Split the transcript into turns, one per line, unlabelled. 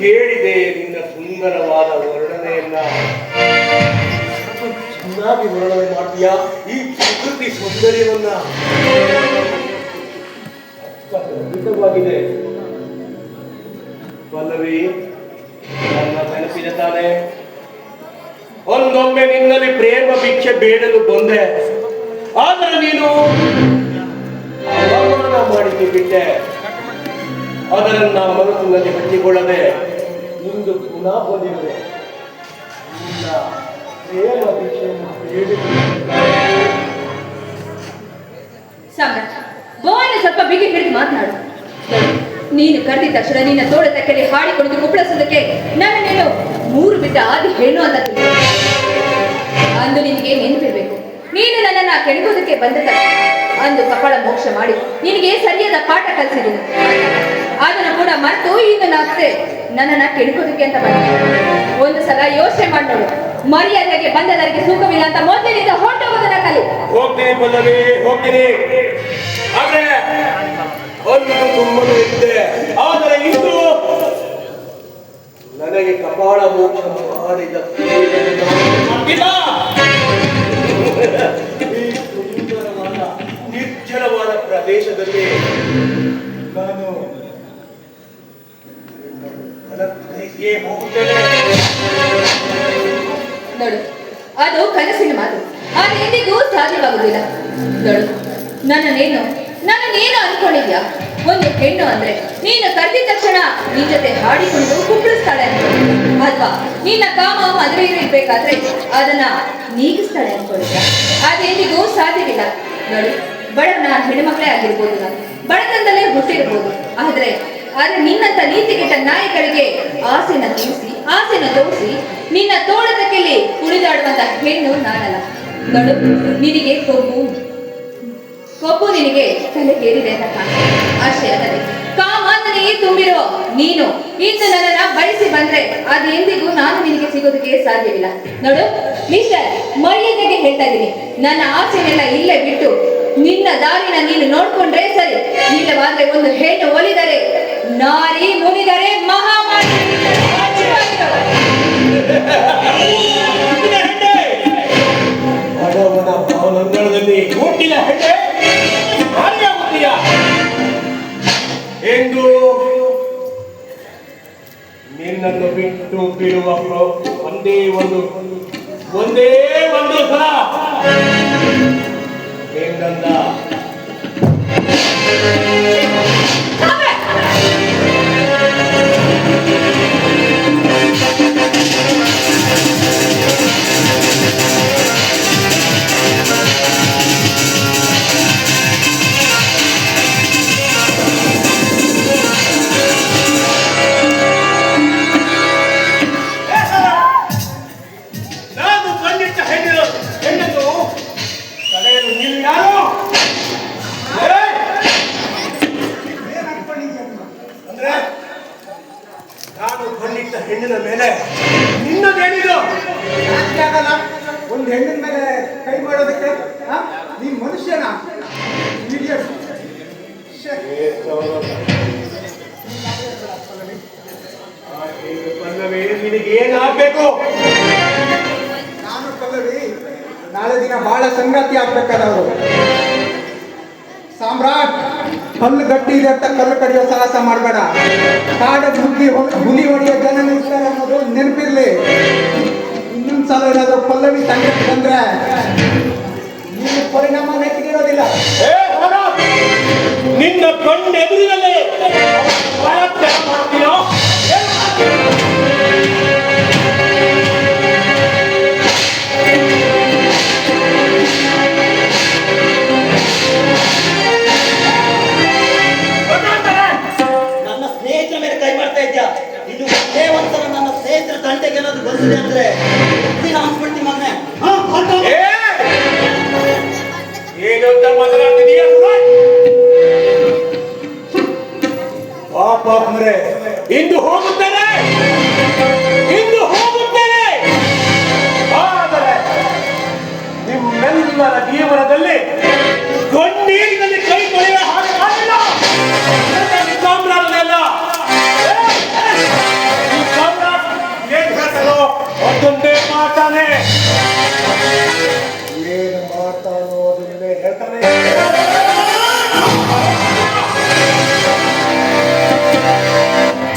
ಕೇಳಿದೆ ನಿನ್ನ ಸುಂದರವಾದ ವರ್ಣನೆಯನ್ನ. ಚೆನ್ನಾಗಿ ವರ್ಣನೆ ಮಾಡ್ತೀಯಾ ಈ ಪ್ರಕೃತಿ ಸೌಂದರ್ಯವನ್ನ. ಅದ್ಭುತವಾಗಿದೆ ಪಲ್ಲವಿ. ನನ್ನ ನೆನಪಿನ ತಾನೆ ಒಂದೊಮ್ಮೆ ನಿನ್ನಲ್ಲಿ ಪ್ರೇಮ ಭಿಕ್ಷೆ ಬೇಡಲು ಬಂದೆ, ಆದರೆ ನೀನು ಅವಮಾನ ಮಾಡಿದ್ದು ಬಿಟ್ಟೆ. ಅದನ್ನ ಮನಸ್ಸಿನಲ್ಲಿ ಹಚ್ಚಿಕೊಳ್ಳದೆ ಇಂದು ಪುನಃ ಬಂದಿರುವೆ. ಪ್ರೇಮ ಭಿಕ್ಷೆಯನ್ನು
ಸಾಮ್ರಾಟ್, ಗೋವನ್ನು ಸ್ವಲ್ಪ ಬಿಗಿ ಹಿಡಿದು ಮಾತನಾಡು. ನೀನು ಕರೆದಿದ ತಕ್ಷಣ ನಿನ್ನ ತೋಳ ತಕ್ಕಲಿ ಹಾಡಿಕೊಂಡು ಕುಪ್ಪಳಿಸೋದಕ್ಕೆ ನಾನು ನೀನು 3 ಬಿಟ್ಟ ಆದಿ ಹೆಣ್ಣು ಅಂತ ಅಂದು ನಿನಗೆ ನೆನಪಿರ್ಬೇಕು. ನೀನು ನನ್ನನ್ನ ಕೆಣಕೋದಕ್ಕೆ ಬಂದ ಅಂದು ಕಪಾಳ ಮೋಕ್ಷ ಮಾಡಿ ನಿನಗೆ ಸರಿಯಾದ ಪಾಠ ಕಲಿಸಿದ್ದೀನಿ. ಅದನ್ನು ಕೂಡ ಮರೆತು ಇನ್ನು ನಾಸ್ತೆ ನನ್ನನ್ನ ಕೆಣಕೋದಕ್ಕೆ ಅಂತ ಬಂದ. ಒಂದು ಸಲ ಯೋಚನೆ ಮಾಡಿ ನೋಡು. ಮರ್ಯಾದೆಗೆ ಬಂದದರಿಗೆ ಸುಖವಿಲ್ಲ ಅಂತ ಮೊದಲಿನಿಂದ ಹೊರಟೋಗೋದನ್ನ ಕಲಿ.
ಹೋಗ್ತೀನಿ ಪಲ್ಲವಿ, ಹೋಗ್ತೀನಿ. ಆದ್ರೆ ಒಂದು ತುಂಬಲು ಇದ್ದೆ, ಆದರೆ ಇಂದು ನನಗೆ ಕಪಾಳ ಮೋಕ್ಷ ಮಾಡಿದ ಈ ಸುಂದರವಾದ ನಿರ್ಜಲವಾದ ಪ್ರದೇಶದಲ್ಲಿ ನಾನು ಹೋಗುತ್ತೇನೆ.
ನೋಡು, ಅದು ಕನಸಿನ ಮಾತು. ಅದು ಎಂದಿಗೂ ಸಾಧ್ಯವಾಗುವುದಿಲ್ಲ. ನೋಡು, ನನ್ನನ್ನೇನು ಅನ್ಕೊಂಡಿದ್ಯಾ? ಒಂದು ಹೆಣ್ಣು ಅಂದ್ರೆ ನೀನು ಕರೆದಿದ ತಕ್ಷಣ ನಿನ್ ಜೊತೆ ಹಾಡಿಕೊಂಡು ಕುಪ್ಪಳಿಸ್ತಾಳೆ ಅಲ್ವಾ? ನಿನ್ನ ಕಾಮ ಮದುವೆ ಇರ್ಬೇಕಾದ್ರೆ ಅದನ್ನ ನೀಗಿಸ್ತಾಳೆ ಅನ್ಕೊಂಡಿದ್ಯಾ? ಅದೆಂದಿಗೂ ಸಾಧ್ಯವಿಲ್ಲ. ನೋಡು, ಬಡವನ ಹೆಣ್ಮಕ್ಳೇ ಆಗಿರ್ಬೋದು, ನಾನು ಬಡತನದಲ್ಲೇ ಹುಟ್ಟಿರ್ಬೋದು, ಆದ್ರೆ ನಿನ್ನಂತ ನೀತಿಗೆಟ್ಟ ನಾಯಿಗಳಿಗೆ ಆಸೆನ ತೋರಿಸಿ ನಿನ್ನ ತೋಳದಕ್ಕೆಲ್ಲಿ ಕುಣಿದಾಡುವಂತ ಹೆಣ್ಣು ನಾನಲ್ಲ. ನೋಡು, ನಿನಗೆ ಕೊಬ್ಬು ನಿನಗೆ ತಲೆಗೇರಿದೆ ಅಂತ ಕಾಣ್ತದೆ. ಅಷ್ಟೇ ಅಲ್ಲದೆ ಕಾಮ ನನಗೆ ತುಂಬಿರೋ ನೀನು ಇಂದು ನನ್ನನ್ನ ಬಯಸಿ ಬಂದ್ರೆ ಅದು ಎಂದಿಗೂ ನಾನು ನಿನಗೆ ಸಿಗೋದಕ್ಕೆ ಸಾಧ್ಯವಿಲ್ಲ. ನೋಡು ಮಿಸ್ಟರ್, ಮರ್ಯಾದೆಗೆ ಹೇಳ್ತಾ ಇದ್ದೀನಿ, ನನ್ನ ಆಸೆನೆಲ್ಲ ಇಲ್ಲೇ ಬಿಟ್ಟು ನಿನ್ನ ದಾರಿನ ನೀನು ನೋಡ್ಕೊಂಡ್ರೆ ಸರಿ. ಇಲ್ಲವಾದ್ರೆ ಒಂದು ಹೆಣ್ಣು ಒಲಿದರೆ ನಾರಿ ಮುನಿದರೆ ಮಹಾಮಾರಿ.
ಬಡವನ ಭಾವನಂಗಳದಲ್ಲಿ ಹುಟ್ಟಿದ ಹೆಣ್ಣೆ ಭಾರಿಯಾಗುತ್ತೀಯ ಎಂದು ನಿನ್ನನ್ನು ಬಿಟ್ಟು ಬಿಡುವ ಒಂದೇ ಒಂದು ಸಲ ಎಂದಂದ ಹೆಣ್ಣಿನ ಮೇಲೆ ನಿನ್ನದೇನಿದು?
ಒಂದು ಹೆಣ್ಣಿನ ಮೇಲೆ ಕೈ ಮಾಡೋದಕ್ಕೆ ನೀ ಮನುಷ್ಯನ?
ಪಲ್ಲವಿ, ನಿನಗೇನಾಗಬೇಕು?
ನಾನು ಪಲ್ಲವಿ ನಾಳೆ ದಿನ ಬಹಳ ಸಂಗಾತಿ ಆಗ್ಬೇಕಾದವರು. ಸಾಮ್ರಾಟ್, ಕಲ್ಲು ಗಟ್ಟಿ ಇದೆ ಅಂತ ಕಲ್ಲು ಕಡಿಯೋ ಸಾಹಸ ಮಾಡಬೇಡ. ಕಾಡ ಹುಲಿ ಹೊಡೆಯೋ ಜನ ಇರ್ತಾರೆ ಅನ್ನೋದು ನೆನಪಿರ್ಲಿ. ಇನ್ನೊಂದು ಸಲ ಏನಾದರೂ ಪಲ್ಲವಿ ತಂಡ ಬಂದ್ರೆ ನೀನು ಪರಿಣಾಮ ನೆಟ್ಟಿಗಿರೋದಿಲ್ಲ.
ನಿನ್ನ ಕಣ್ಣೆದುರಿನಲ್ಲೇ ಮಾಡ್ತೀನೋ?
ಇದು ಒಂದ್ಸಲ ನನ್ನ ಸ್ನೇಹಿತರ ತಂಟೆಗೆ ಏನಾದ್ರು ಬಂದಿದೆ ಅಂದ್ರೆ ಹಾಕ್ಬಿಡ್ತೀನಿ ಮಗನೆ.
ಏನು ಅಂತ ಮಾತನಾಡ್ತಿದೀಯ? ಪಾಪ ಅಂದ್ರೆ ಇಂದು ಹೋಗುತ್ತೇನೆ, ಆದರೆ ನಿಮ್ಮೆಲ್ಲರ ಜೀವನ